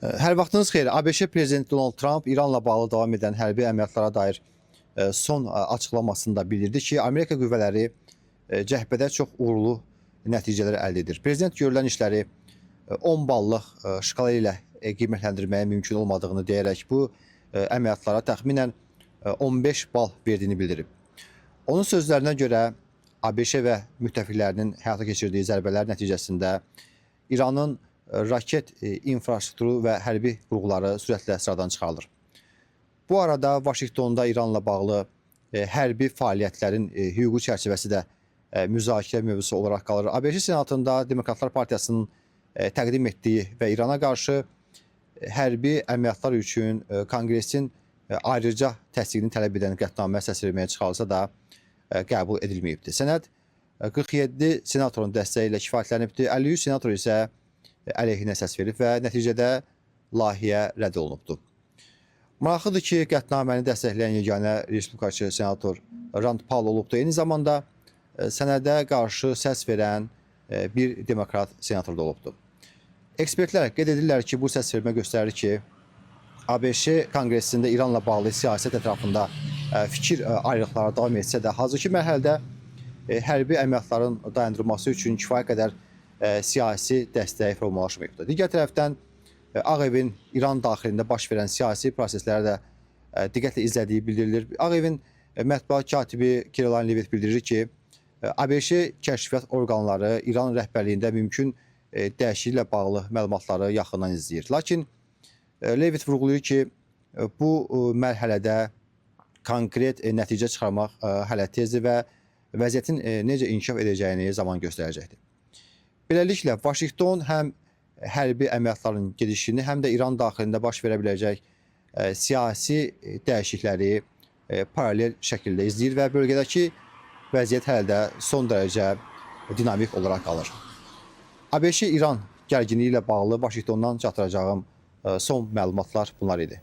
Hər vaxtınız xeyir. ABŞ prezidenti Donald Trump İranla bağlı davam edən hərbi əməliyyatlara dair son açıqlamasında bildirdi ki, Amerika qüvvələri cəhbədə çox uğurlu nəticələr əldə edir. Prezident görülən işləri 10 ballıq şkala ilə qiymətləndirməyə mümkün olmadığını deyərək bu əməliyyatlara təxminən 15 bal verdiyini bildirib. Onun sözlərinə görə ABŞ və müttəfiqlərinin həyata keçirdiyi zərbələr nəticəsində İranın raket infrastrukturu və hərbi qurğuları sürətlə sıradan çıxarılır. Bu arada Vaşinqtonda İranla bağlı hərbi fəaliyyətlərin hüquqi çərçivəsi də müzakirə mövzusu olaraq qalır. ABŞ Senatında Demokratlar Partiyasının təqdim etdiyi və İrana qarşı hərbi əməliyyatlar üçün Konqresin ayrıca təsdiqini tələb edən qətnamə səsverməyə çıxarılsa da qəbul edilməyibdir. Sənəd 47 senatorun dəstəyi ilə kifayətlənibdir, 53 senator isə əleyhinə səs verib və nəticədə layihə rədd olunubdur. Maraqlıdır ki, qətnaməni dəstəkləyən yeganə respublikaçı senator Rand Paul olubdur. Eyni zamanda sənədə qarşı səs verən bir demokrat senator da olubdur. Ekspertlər qeyd edirlər ki, bu səs vermə göstərir ki, ABŞ Konqresində İranla bağlı siyasət ətrafında fikir ayrılıqları davam etsə də, hazırki mərhələdə hərbi əməliyyatların dayandırılması üçün kifayət qədər siyasi dəstək formalaşmayıbdır. Digər tərəfdən Ağ Evin İran daxilində baş verən siyasi prosesləri də diqqətlə izlədiyi bildirilir. Ağ Evin mətbuat katibi Caroline Levitt bildirir ki, ABŞ kəşfiyyat orqanları İran rəhbərliyində mümkün dəyişikliklə bağlı məlumatları yaxından izləyir. Lakin Levitt vurğulayır ki, bu mərhələdə konkret nəticə çıxarmaq hələ tezdir və vəziyyətin necə inkişaf edəcəyini zaman göstərəcəkdir. Beləliklə, Vaşinqton həm hərbi əməliyyatların gedişini, həm də İran daxilində baş verə biləcək siyasi dəyişiklikləri paralel şəkildə izləyir və bölgədəki vəziyyət hələ də son dərəcə dinamik olaraq qalır. ABŞ-İran gərginliyi ilə bağlı Vaşinqtondan çatdıracağım son məlumatlar bunlar idi.